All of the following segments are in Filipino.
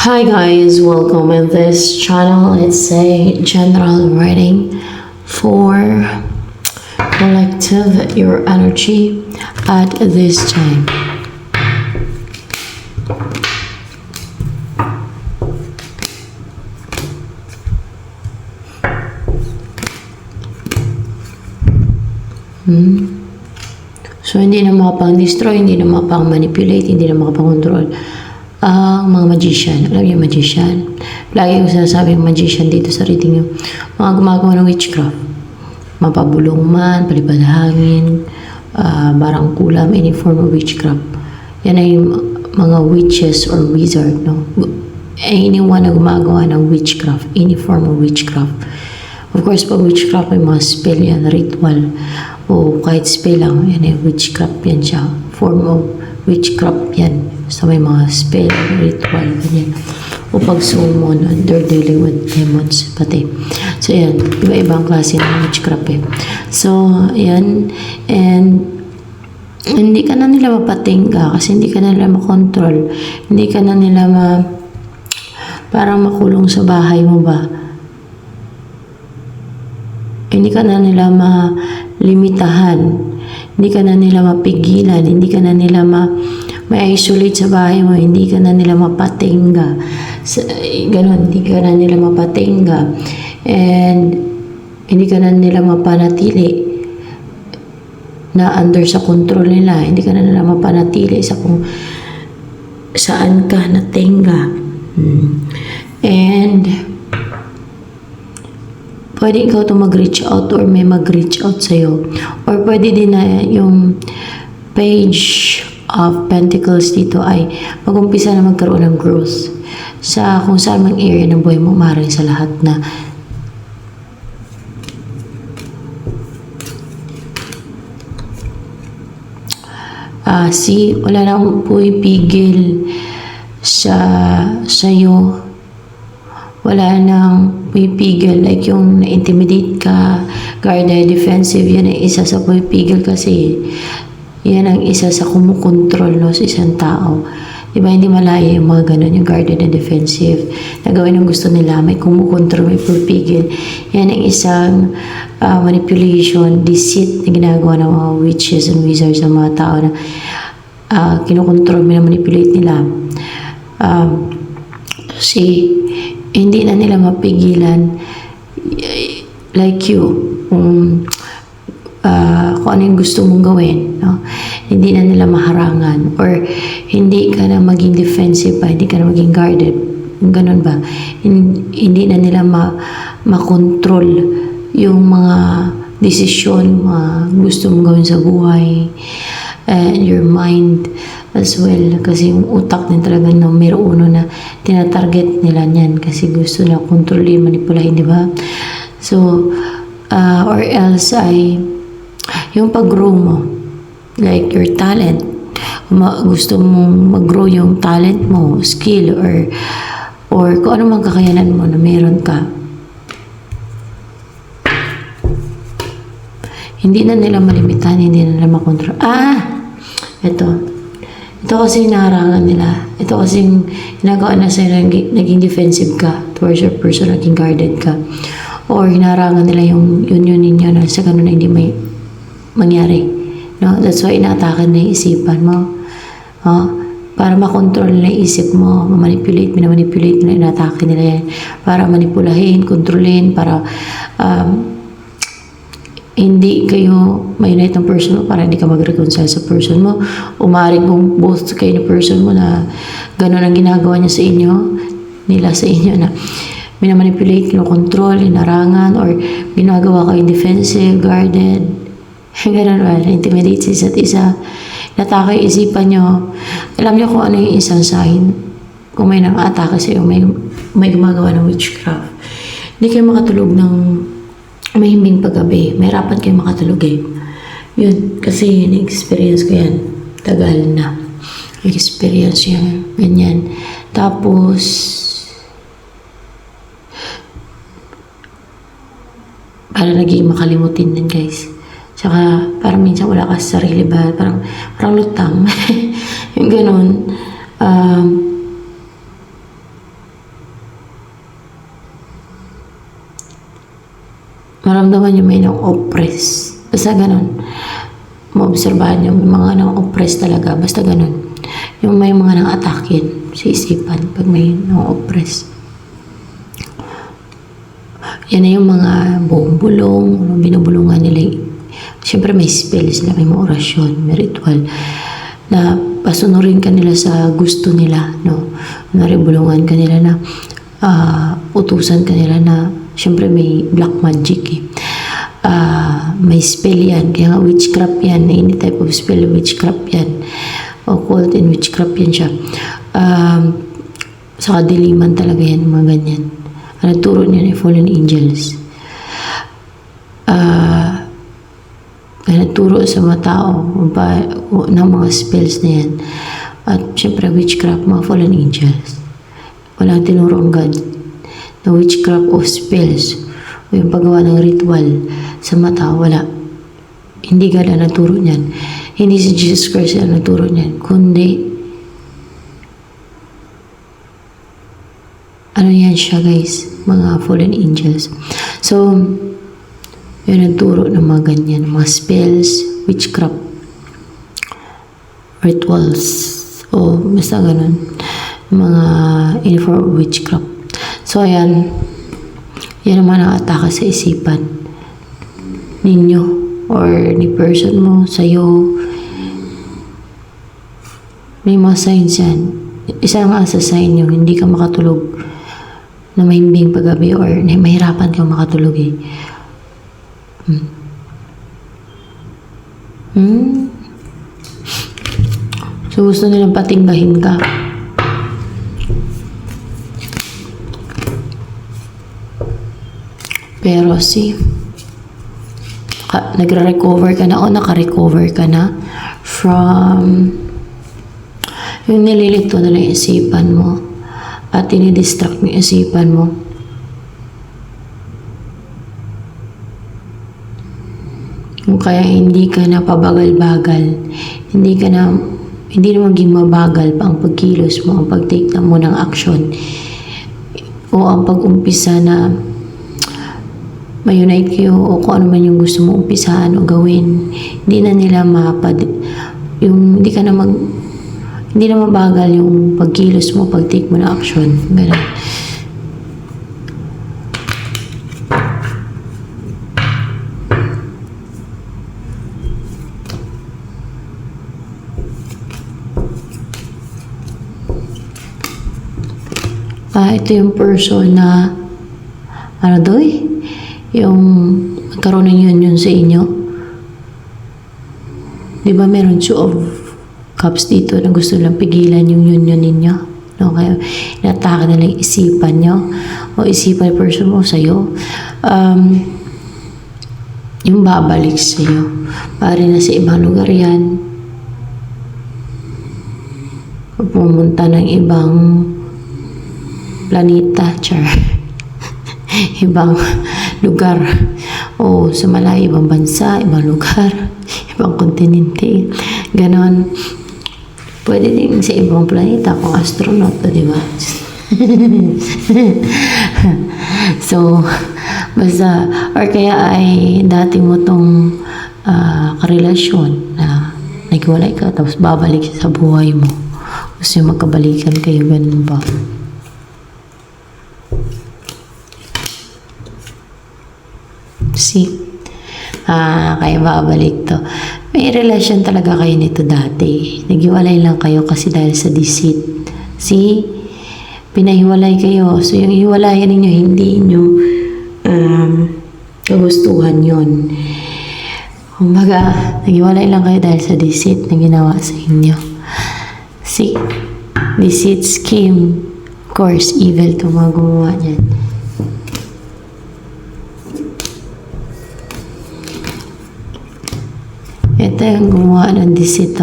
Hi guys, welcome in this channel. It's a general reading for collective your energy at this time. So hindi na makapang-destroy, hindi na makapang-manipulate, hindi na makapang-control ang mga magician. Alam niyo magician? Lagi ko sinasabing magician dito sa reading yung mga gumagawa ng witchcraft. Mapabulong man, palipad hangin, barangkulam, any form of witchcraft. Yan ay yung mga witches or wizard, no? Anyone na gumagawa ng witchcraft, any form of witchcraft. Of course, pag witchcraft may mga spell yan, ritual, o kahit spell lang, yan ay witchcraft yan siya. Form of witchcraft yan. So may mga spell, ritual, ganyan. O pag-summon, under dealing with demons, pati. So yan, iba-ibang klase ng witchcraft eh. So, yan. And hindi ka na nila mapatingga kasi hindi ka na nila makontrol. Hindi ka na nila parang makulong sa bahay mo ba? Hindi ka na nila malimitahan. Hindi ka na nila mapigilan. Hindi ka na nila ma-isolate sa bahay mo. Hindi ka na nila mapatingga. Ganon, hindi ka na nila mapatingga. And hindi ka na nila mapanatili na under sa control nila. Hindi ka na nila mapanatili sa kung saan ka natingga. And pwede ikaw to mag-reach out or may mag-reach out sa'yo. Or pwede din na yung page of Pentacles dito ay mag-umpisa na magkaroon ng growth sa kung saan mang area ng buhay mo, maaaring sa lahat na. Wala nang pumipigil sa'yo. Wala nang pumipigil, like yung na-intimidate ka, guarded, defensive, yan ay isa sa pumipigil kasi yan ang isa sa kumukontrol, no, sa isang tao. Diba, hindi malaya yung mga ganun, yung guarded and defensive, na gawin ang gusto nila, may kumukontrol, may pumipigil. Yan ang isang manipulation, deceit na ginagawa ng mga witches and wizards ng mga tao na kinukontrol, minamanipulate nila. Hindi na nila mapigilan like you kung ano yung gusto mong gawin, no? Hindi na nila maharangan or hindi ka na maging defensive pa, hindi ka na maging guarded, ganun ba? Hindi na nila makontrol yung mga desisyon, mga gusto mong gawin sa buhay, and your mind as well, kasi yung utak din talaga na mayroon na tinatarget nila niyan kasi gusto na kontrolin, manipulahin, di ba? So, or else ay yung pag-grow mo, like your talent, gusto mong mag-grow yung talent mo, skill, or kung ano mang kakayanan mo na meron ka. Hindi na nila malimitahan, hindi na nila makontrol. Ito kasi hinaharangan nila. Ito kasi ginagawa na sa'yo, naging defensive ka towards your person, naging guarded ka. Or hinaharangan nila yung union ninyo na sa ganun na hindi may mangyari. No? That's why inaatakan na yung isipan mo. Para makontrol nila yung isip mo, minamanipulate nila, inaatake nila yan. Para manipulahin, kontrolin, para hindi kayo ma-unite ng person mo, para hindi ka mag-reconcile sa person mo. Umaring kung both kayo ng person mo na gano'n ang ginagawa niya sa inyo, nila sa inyo na minamanipulate, kinokontrol, inarangan, or ginagawa kayo defensive, guarded, gano'n ba, intimidate sa isa't isa, natake isipan nyo. Alam nyo kung ano yung isang sign kung may nang-atake sa'yo, may gumagawa ng witchcraft. Hindi kayo makatulog ng mahimbing paggabi. Mahirapan kayo makatulog eh. Yun, kasi na-experience ko yan. Tagal na. Experience yan. Ganyan. Tapos, parang naging makalimutin din guys. Tsaka, parang minsan wala ka sa sarili ba? Parang lutang. Yung ganun. maramdaman nyo may nang oppress. Basta ganun. Maobserbahan nyo, may mga nang oppress talaga. Basta ganun. Yung may mga nang atakin sa isipan pag may nang oppress. Yan na yung mga buong-bulong, binubulungan nila. Siyempre may spell sila, may mga orasyon, may ritual na pasunurin ka nila sa gusto nila, no? Bulungan ka nila na utusan ka nila na siyempre may black magic eh. May spell yan, kaya nga witchcraft yan, any type of spell, witchcraft yan. Occult and witchcraft yan siya. Sa kadiliman talaga yan, mga ganyan. Ang nagturo niya ay fallen angels. Ay nagturo sa mga tao ng mga spells na yan. At syempre witchcraft, mga fallen angels. Walang tinuro ang God na witchcraft o spells o yung paggawa ng ritual sa mga tao, wala. Hindi God ang nagturo niyan. Hindi si Jesus Christ ang nagturo niyan, kundi ano yan siya guys, mga fallen angels. So, yun ang turo ng mga ganyan, mga spells, witchcraft, rituals, o basta ganun, mga uniform witchcraft. So, ayan, yan naman ang atake sa isipan ninyo or ni person mo, sa'yo. May mga signs yan. Isa nga sa sign nyo, hindi ka makatulog na mahimbing paggabi or mahirapan kang makatulog eh. So gusto nilang patinggahin ka. Pero nagre-recover ka na o naka-recover ka na from yung nililito na lang isipan mo at tinidistract mo yung isipan mo. Kung kaya hindi ka na pabagal-bagal, hindi na maging mabagal pa ang pagkilos mo, ang pag-take na mo ng action o ang pag-umpisa na ma-unite kayo o kung ano man yung gusto mo umpisahan o gawin. Hindi na nila hindi na mabagal yung pagkilos mo, pag-take mo ng action. Ganun. Ito yung person na yung magkaroon ng union sa inyo. Di ba meron 2 of cups dito na gusto lang pigilan yung union ninyo? No? Kaya inatake na lang isipan nyo o isipan person mo sa'yo. Yung babalik sa'yo. Pari na sa ibang lugar yan. Pumunta ng ibang planeta, ibang lugar o sa malayo, ibang bansa, ibang lugar, ibang kontinente, ganon. Pwede din sa ibang planeta kung astronaut, di ba? So, basta, or kaya ay dati mo tong karelasyon na naghiwalay ka tapos babalik siya sa buhay mo. Gusto magkabalikan kayo, ganun ba? Kaya babalik to. May relasyon talaga kayo nito dati. Naghiwalay lang kayo kasi dahil sa deceit. Pinahiwalay kayo. So, yung hiwalayan ninyo, hindi nyo kagustuhan yun. Kumbaga, naghiwalay lang kayo dahil sa deceit na ginawa sa inyo. Deceit, scheme, of course, evil to mga gumawa niyan. Ito yung gumawa ng deceit.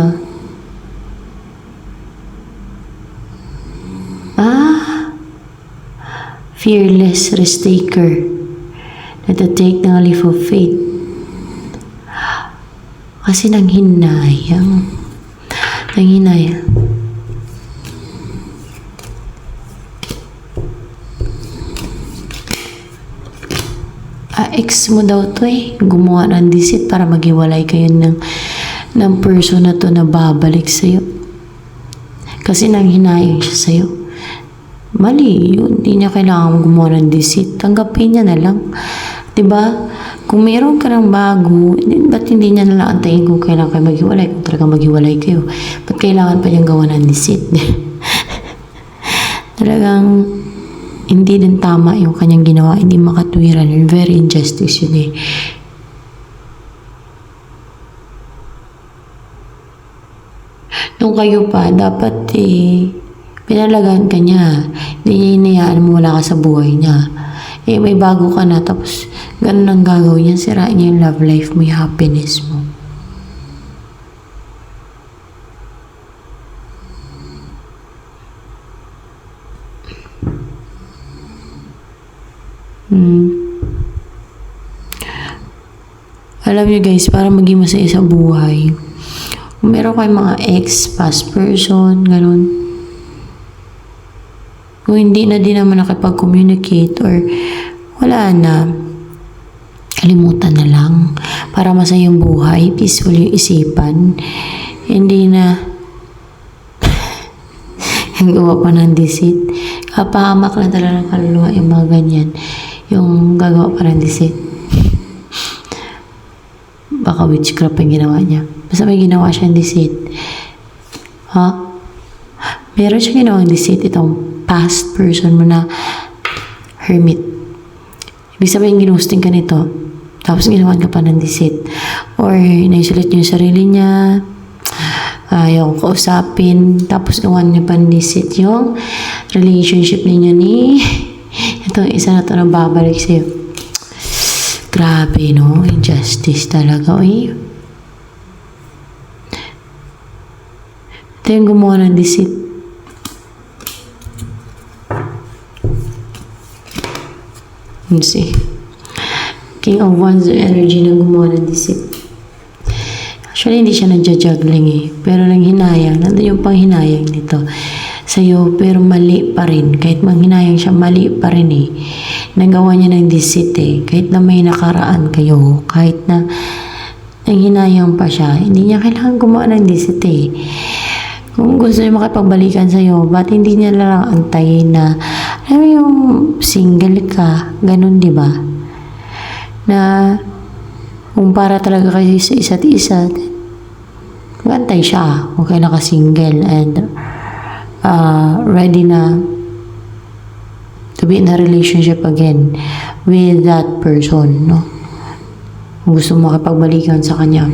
Fearless risk-taker. Nagtatake ng leap of faith. Kasi nanghinayang. ex mo daw to gumawa ng deceit para maghiwalay kayo ng person na to na babalik sa'yo. Kasi nanghinayang siya sa'yo. Mali yun. Hindi niya kailangan gumawa ng deceit. Tanggapin niya na lang. Diba? Kung meron ka ng bago, ba't hindi niya nalang antayin kung kailan kayo maghiwalay? Kung talagang maghiwalay kayo, ba't kailangan pa niyang gawa ng deceit? Talagang hindi din tama yung kanyang ginawa. Hindi makatwiran. Very injustice yun Nung kayo pa, dapat pinalagaan ka niya. Hindi niya hinayaan mo wala ka sa buhay niya. May bago ka na, tapos ganun ang gagawin niya. Sirain niya yung love life mo, yung happiness mo. Alam niyo guys, para maging masaya sa buhay, kung meron kayong mga ex, past person, ganun, kung hindi na din naman nakipag-communicate or wala na, kalimutan na lang para masaya yung buhay, peaceful yung isipan, hindi na yung gawa pa ng deceit. Kapahamak lang talaga ng kaluluwa yung mga ganyan, yung gagawa pa ng deceit. Baka witchcraft ang ginawa niya. Basta may ginawa siyang deceit. Meron siyang ginawang deceit itong past person mo na hermit. Ibig sabihin, ginusting ka nito. Tapos ginawan ka pa ng deceit. Or naisulit niyo yung sarili niya. Ayaw ko kausapin. Tapos gawan niya pa ng deceit yung relationship ninyo ni itong isa na to na babalik sa'yo. Grabe, no? Injustice talaga, Ito yung gumawa ng deceit. Let's see. King of Wands energy na gumawa ng deceit. Actually, hindi siya nagja-juggling pero nanghinayang. Nandun yung panghinayang nito sa'yo, pero mali pa rin. Kahit manghinayang siya, mali pa rin Nagawa niya ng deceit Kahit na may nakaraan kayo, kahit na nanghinayang pa siya, hindi niya kailangan gumawa ng deceit Kung gusto niya makipagbalikan sa'yo, ba't hindi niya lang antayin na, alam mo yung single ka, ganun, di ba? Na, kung para talaga kayo sa isa't isa, magantay siya kung kailan ka single and ready na to be in a relationship again with that person, no? Kung gusto mo makipagbalikan sa kanya.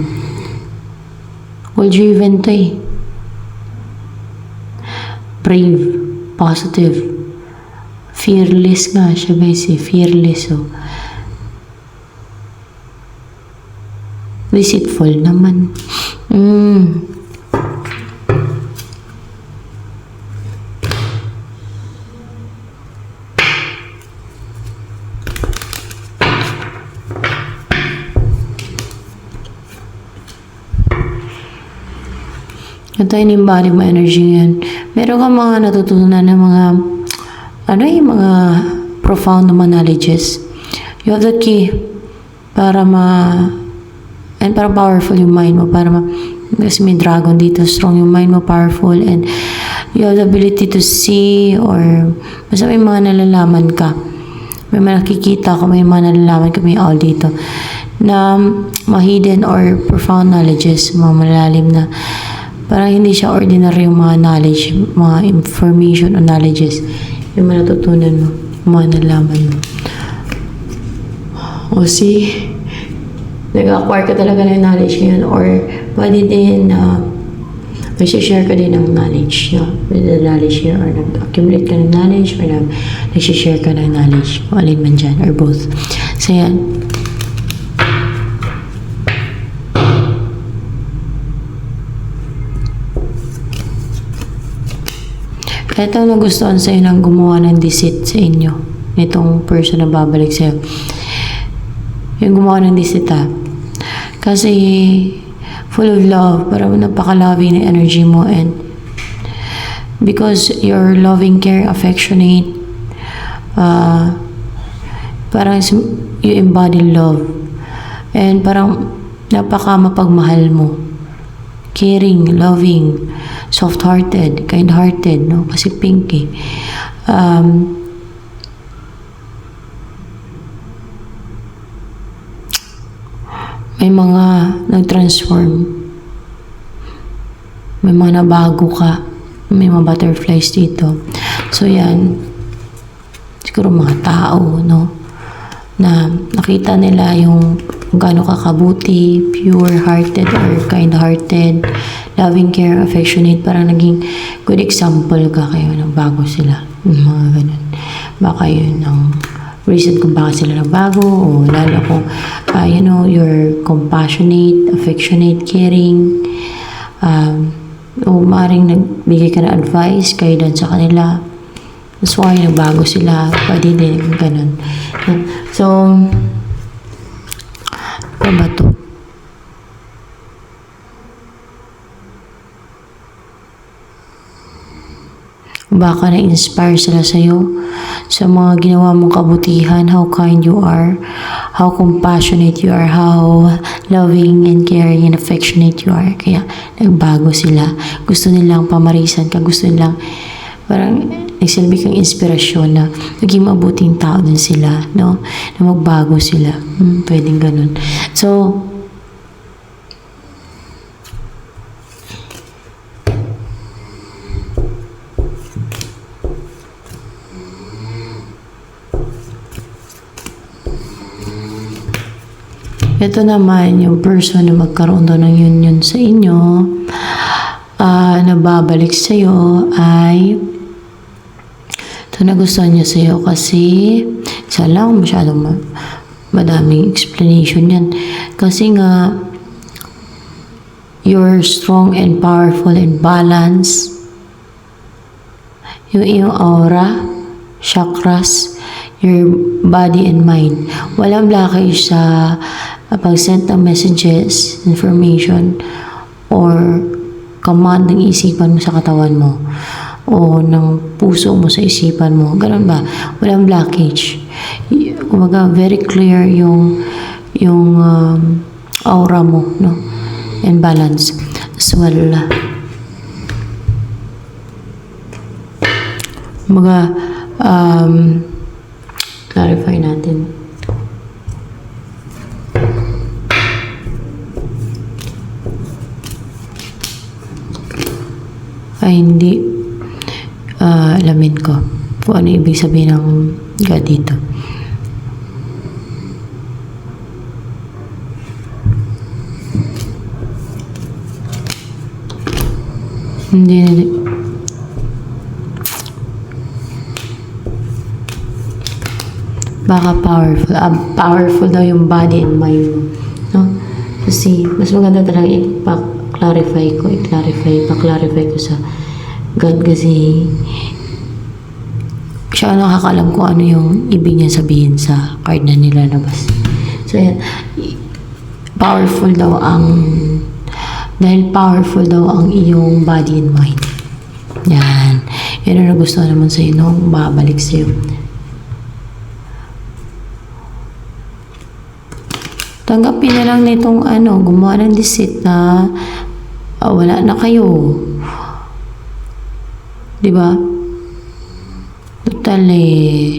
Goal-driven to Brave, positive, fearless nga siya guys fearless deceitful naman. Ito yung embody mo energy yan. Meron ka mga natutunan ng mga mga profound naman knowledges. You have the key para and para powerful yung mind mo, kasi may dragon dito, strong yung mind mo, powerful, and you have the ability to see, or basta may mga nalalaman ka, may mga nakikita ka, may mga nalalaman ka, may all dito na ma-hidden or profound knowledges, mga malalim na parang hindi siya ordinary yung mga knowledge, mga information o knowledges yung mga natutunan mo, mga nalaman mo. Nag-acquire ka talaga ng knowledge ngayon, or pwede din nag-share ka din ng knowledge with the knowledge here, or nag-accumulate ka ng knowledge, or nag-share ka ng knowledge, kung alin man dyan, or both. So yan. Ito ang nagustuhan sa'yo ng gumawa ng deceit sa inyo, nitong person na babalik sa'yo. Yung gumawa ng deceit kasi full of love, parang napaka-loving na energy mo, and because you're loving, care, affectionate, Parang you embody love. And parang napaka mapagmahal mo. Caring, loving, soft-hearted, kind-hearted, no? Kasi pink eh. May mga nag-transform. May mga nabago ka. May mga butterflies dito. So, yan. Siguro mga tao, no? Na nakita nila yung kung gaano ka kabuti, pure-hearted or kind-hearted, loving, care, affectionate. Parang naging good example ka kayo. Nagbago sila. Mga ganun. Baka yun ang reason kung bakit sila nagbago, o lalo kung you know, you're compassionate, affectionate, caring, o maaaring nagbigay ka na advice, guidance sa kanila. That's why nagbago sila. Pwede din ganun. So, ano ba to? Baka na-inspire sila sa'yo sa mga ginawa mong kabutihan, how kind you are, how compassionate you are, how loving and caring and affectionate you are. Kaya nagbago sila. Gusto nilang pamarisan ka, gusto nilang parang nagsilbi kang inspirasyon na naging mabuting tao din sila, no? Na magbago sila. Pwedeng ganun. So, ito naman, yung person na magkaroon doon ng union sa inyo, na babalik sa'yo ay ito na gusto niya sa'yo kasi isa lang, masyadong madaming explanation yan. Kasi nga, you're strong and powerful and balanced. Yung iyong aura, chakras, your body and mind. Walang blockage sa pag-send ng messages, information, or command ng isipan mo sa katawan mo, o ng puso mo sa isipan mo. Ganun ba? Walang blockage. Kumaga, very clear yung aura mo, no? And balance as well. Kumaga, clarify natin. Ay, hindi alamin ko kung ano ibig sabihin ng God dito. Hindi. Baka powerful. Powerful daw yung body and mind mo. No? Kasi, mas maganda talaga pa-clarify ko sa God kasi siya nakakalam kung ano yung ibig niya sabihin sa card na nilalabas. So, yan. Dahil powerful daw ang iyong body and mind. Yan. Yan ang nagustuhan naman sa'yo nung babalik sa'yo. Tanggapin na lang nitong gumawa ng deceit na wala na kayo. Diba? Total may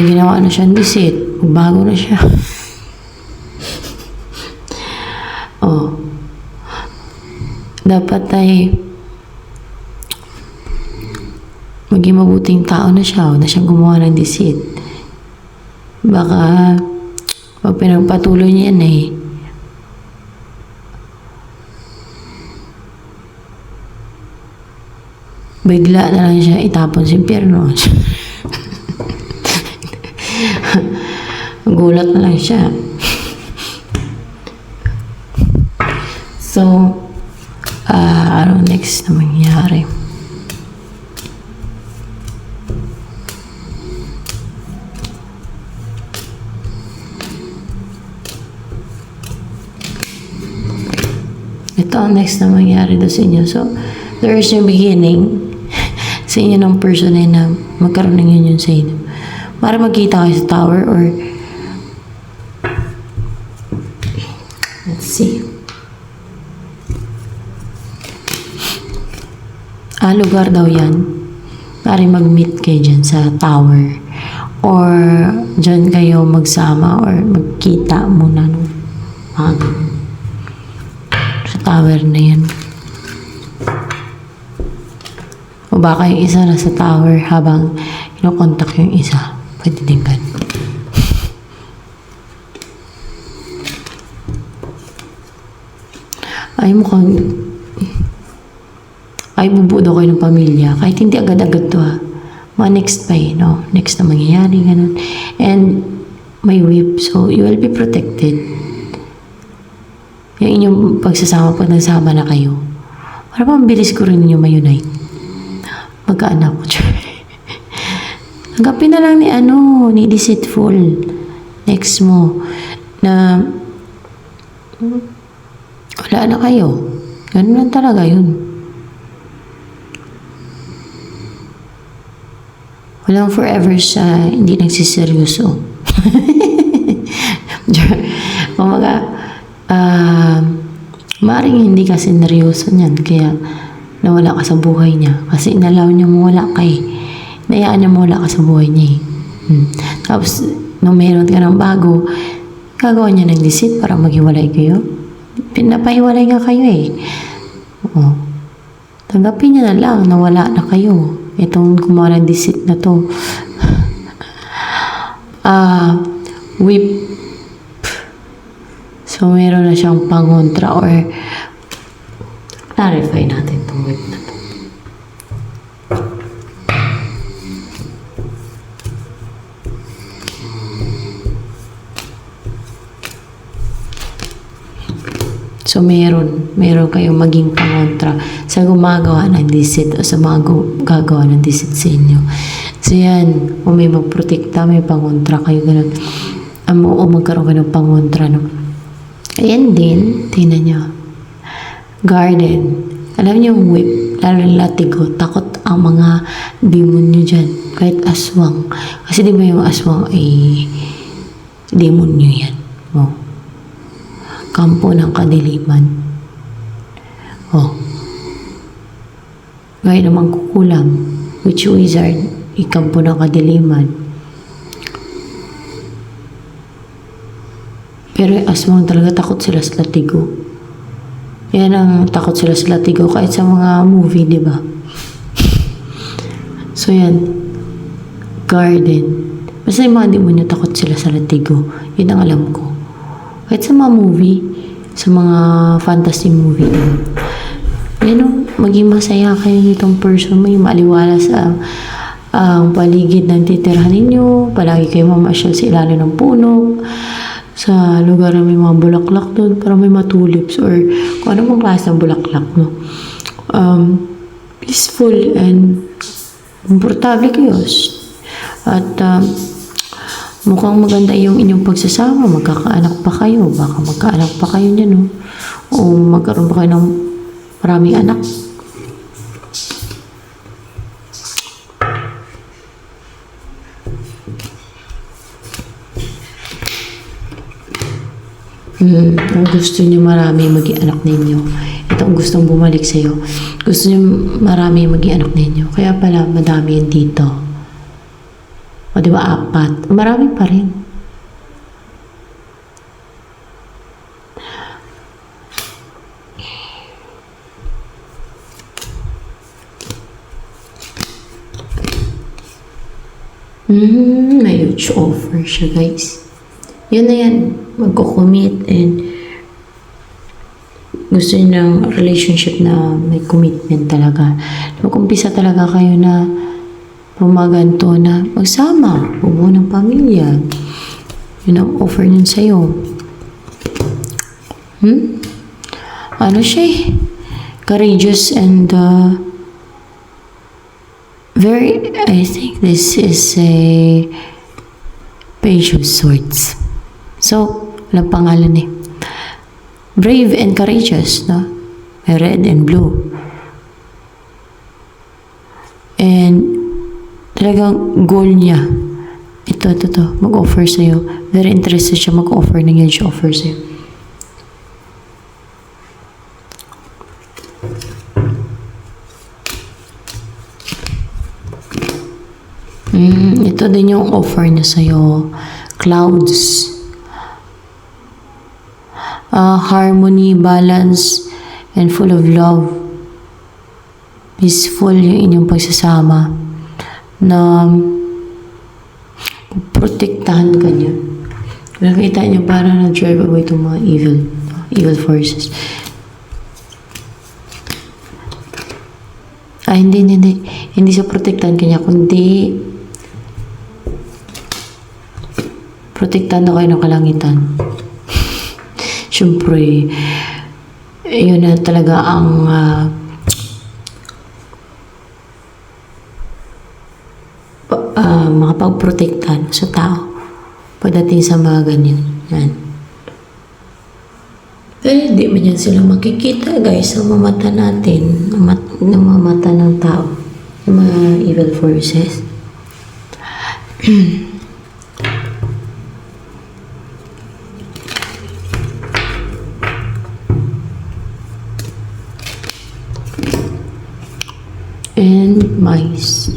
ginawa na siyang deceit. Bago na siya. Dapat ay maging mabuting tao na siya. Huwag na siyang gumawa ng deceit. Baka pag pinagpatuloy niya yan bigla na lang siya itapon sa impyerno. Gulat na lang siya. So, ano next na mangyari? Ito ang next na mangyari daw sa inyo. So, there is yung beginning sa inyo ng person na magkaroon ng union sa inyo. Para magkita kayo sa tower or let's see. Lugar daw yan. Para mag-meet kayo dyan sa tower. Or dyan kayo magsama or magkita muna no? Sa tower na yan. O baka yung isa na sa tower habang kinokontak yung isa. Pwede din ganun. Ay mukhang bubuo daw kayo ng pamilya. Kahit hindi agad-agad to mga next pa no? Next na mangyayari, ganun. And may whip, so you will be protected. Yung inyong pagsasama, pag nagsama na kayo, para mabilis ko rin ninyo ma-unite. Magkaanak ko. Tanggapin na lang ni deceitful. Next mo, na wala na kayo. Ganun lang talaga yun. Walang forever sa hindi nagsiseryoso. Kumaga, maaaring hindi ka sineryoso niyan, kaya nawala ka sa buhay niya. Kasi inalaw niya mawala ka Nayaan niya mawala ka sa buhay niya Tapos, nung meron ka ng bago, gagawa niya ng deceit para maghiwalay kayo. Pinapahiwalay nga kayo Oo. Tanggapin niya na lang na wala na kayo. Itong gumawa ng deceit na to. Whip. So, meron na siyang pangontra or clarify natin itong whip na to. So, meron kayong maging pangontra sa gumagawa ng deceit o sa mga gagawa ng deceit sa inyo. So, yan. Kung may magprotekta, may pangontra kayo, ganun. O magkaroon kayo ng pangontra, no? Ayan din, tingnan nyo. Garden. Alam niyo yung whip, lalo yung latigo, takot ang mga demonyo dyan. Kahit aswang. Kasi di ba yung aswang ay demonyo yan. Kampo ng kadiliman. Gaya naman kukulam, witch wizard, ikampo ng kadiliman. Pero yung aswang talaga takot sila sa latigo. Yan ang takot sila sa latigo kahit sa mga movie, di ba? So yan, garden. Basta yung mga demonyo takot sila sa latigo. Yun ang alam ko. Kahit sa mga movie, sa mga fantasy movie, maging masaya kayo nitong person mo, yung maaliwala sa ang paligid ng titirhan ninyo, palagi kayo mamasyal sa ilalim ng puno, sa lugar na may mga bulaklak doon, para may matulips or kung ano mang klase ng bulaklak, no? Peaceful and komportable kayo. At mukhang maganda yung inyong pagsasama. Magkakaanak pa kayo. Baka magkaanak pa kayo niyan, no? O magkaroon pa kayo ng maraming anak. Ang gusto niyo marami maging anak ninyo. Ito ang gustong bumalik sa'yo. Gusto niyo marami maging anak ninyo. Kaya pala madami yan dito. O di ba 4? Marami pa rin. May huge offer siya, guys. Yun na yan. Magko-commit and gusto niyo ng relationship na may commitment talaga. Mag-umpisa talaga kayo na pumaganto na magsama, bubuo ng pamilya. Yun ang offer niyan sa'yo. Ano siya courageous and very, I think this is a Page of Swords. So, walang pangalan Brave and courageous, no? red and blue. And talagang goal niya, ito, mag-offer sa'yo. Very interested siya mag-offer na huge offer sa'yo. Ito din yung offer niya sa'yo. Clouds. Harmony, balance, and full of love. Peaceful yung inyong pagsasama. Na protektahan ka niya. Nakita niyo parang na-drive away itong mga evil forces. Hindi siya protektahan ka niya, kundi protektahan na kayo ng kalangitan. Siyempre, yun na talaga ang makapagprotektahan sa tao pagdating sa mga ganyan. Yan. Pero hindi man yan sila makikita, guys, sa mamata natin, na mamata ng tao, yung mga evil forces. And mice.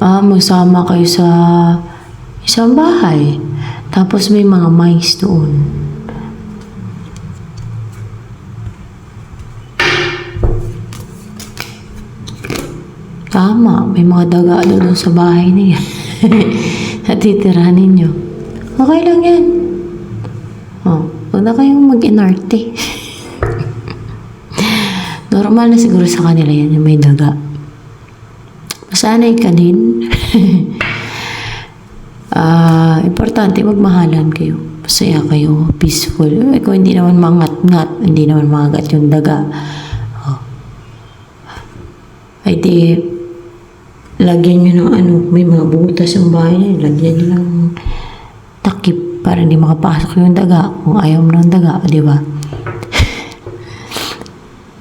Magsama kayo sa isang bahay. Tapos may mga mice doon. Tama, may mga daga doon sa bahay na yan. Natitira ninyo. Okay lang yan. Huwag na kayong mag-inarte. Normal na siguro sa kanila yan, yung may daga. Masanay ka din. Importante, magmahalan kayo. Masaya kayo, peaceful. Kung hindi naman mangat-ngat, hindi naman mangat yung daga. Ay di, lagyan nyo ng may mga butas yung bahay na, lagyan nyo ng takip para hindi makapasok yung daga. Kung ayaw mo ng daga, di ba?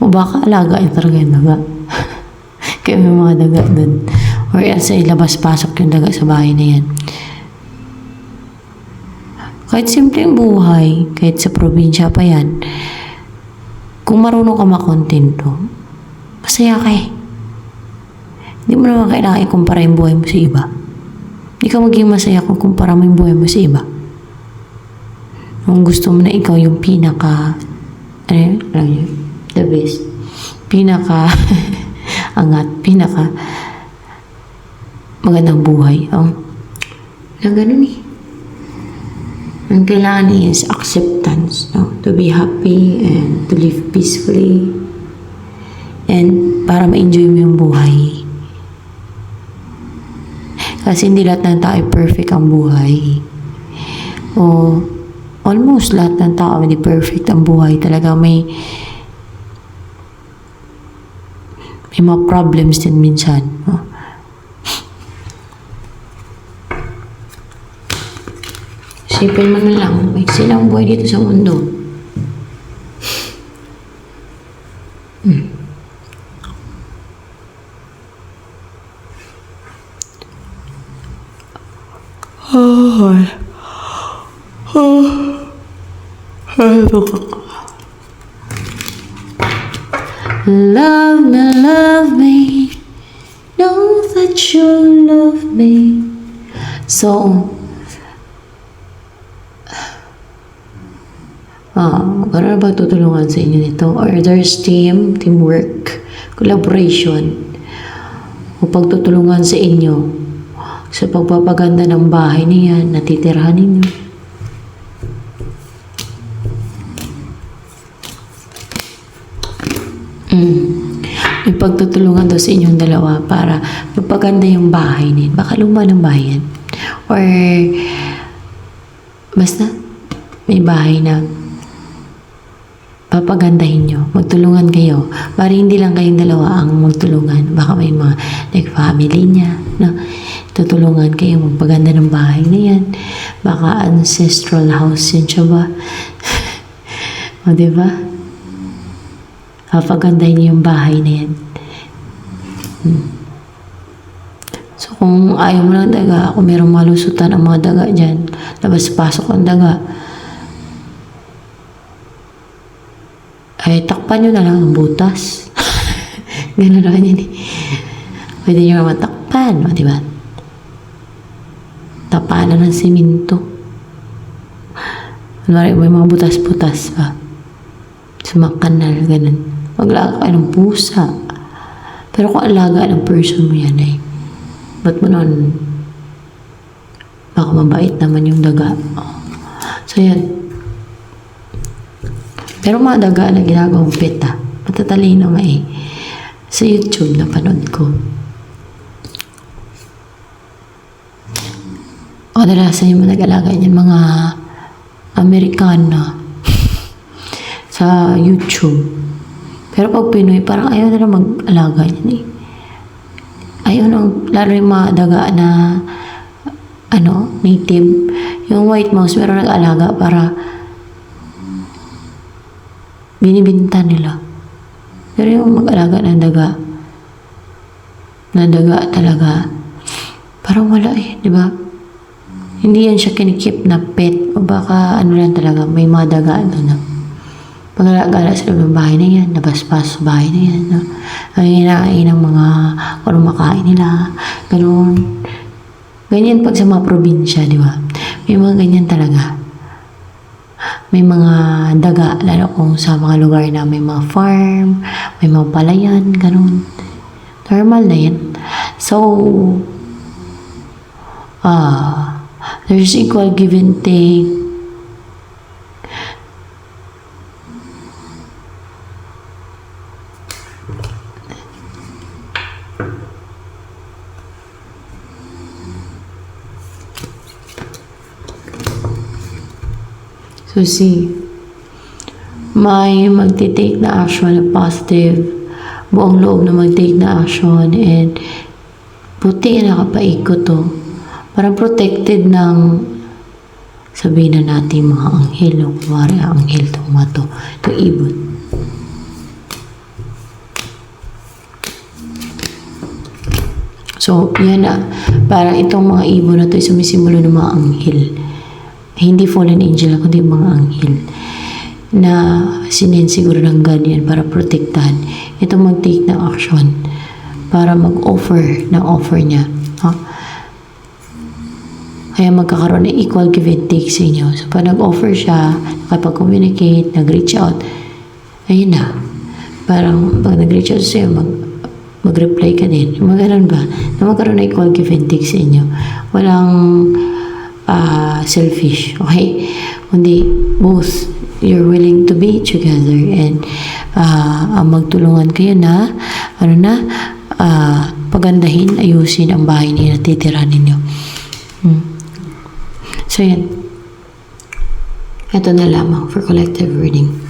O baka alaga yung talaga yung daga. Kaya may mga daga doon. Or else ay labas-pasok yung daga sa bahay na yan. Kahit simpleng buhay, kahit sa probinsya pa yan, kung marunong ka makontento, masaya ka eh. Hindi mo naman kailangan ikumpara yung buhay mo sa iba. Hindi ka maging masaya kung kumpara mo yung buhay mo sa iba. Kung gusto mo na ikaw yung pinaka, alam niyo, the best. Pinaka, angat, pinaka, magandang buhay. Na ganun eh. Ang kailangan niya is acceptance, no? To be happy and to live peacefully. And para ma-enjoy mo yung buhay. Kasi hindi lahat ng tao ay perfect ang buhay. O almost lahat ng tao hindi perfect ang buhay. Talaga may mga problems din minsan. No? Isipin mo na lang, may silang buhay dito sa mundo. Love me, know that you love me. So, ano ba tutulungan sa inyo nito? Or there's teamwork, collaboration, o pagtutulungan sa inyo sa pagpapaganda ng bahay niyan, natitirahan ninyo. May pagtutulungan daw sa inyong dalawa para magpaganda yung bahay niyan. Baka luma ng bahay yan. Or basta may bahay na papagandahin nyo. Magtulungan kayo. Para hindi lang kayong dalawa ang magtulungan. Baka may mga like family niya. No? Tutulungan kayo magpaganda ng bahay na yan. Baka ancestral house yun siya ba? O diba? papagandahin niyo yung bahay na yan. So, kung ayaw mo ng daga, kung merong malusutan ang mga daga dyan, labas-pasok ang daga, ay takpan nyo na lang ang butas. Gano'n naman yun eh. Pwede nyo naman takpan, diba? Tapanan ng siminto. Kunwari, may mga butas-butas pa. Sumakanal, ganun. Maglaga ka ng pusa. Pero kung alaga ng person mo yan eh, ba't mo nun, baka mabait naman yung daga. So yan. Pero mga daga na ginagawang pet matatalino nga eh. Sa YouTube napanood ko. Kadalasan yung nag-alaga niyan mga Amerikana sa YouTube. Pero pag Pinoy, parang ayaw na mag-alaga niyan eh. Ayaw nang, lalo yung mga daga na native. Yung white mouse, pero nag-alaga para binibinta nila. Pero yung mag-alaga ng daga, na daga talaga, parang wala eh, di ba? Hindi yan siya kinikip na pet, o baka lang talaga, may mga daga na pag-alaga sa loob ng bahay na yan, nabaspas sa bahay na yan, no? Ay hinain ng mga kung makain nila, ganoon. Ganyan pag sa mga probinsya, di ba? May mga ganyan talaga. May mga daga, lalo kung sa mga lugar na may mga farm, may mga palayan, ganun. Normal na yan. So, there's equal give and take. So, see, may magtitake na action na positive, buong loob na magtake na action, and puti na nakapaikot to. Parang protected ng, sabihin na natin mga anghel, o kumari ang anghel itong mga to, itong ibon. So, yan na. Parang itong mga ibon na to, sumisimbolo ng mga anghel. Hindi fallen angel, kundi mga anghel na sinin siguro ng God yan para protektahan. Ito mag-take ng action para mag-offer ng offer niya. Kaya magkakaroon ng equal give and take sa inyo. So, pag nag-offer siya, nakapag-communicate, nag-reach out, ayun na. Parang pag nag-reach out sa'yo, mag-reply ka din. Maganon ba? Na magkaroon ng equal give and take sa inyo. Walang selfish, okay? Kundi both, you're willing to be together and magtulungan kayo na pagandahin, ayusin ang bahay na natitira ninyo. So yan, ito na lamang for collective reading.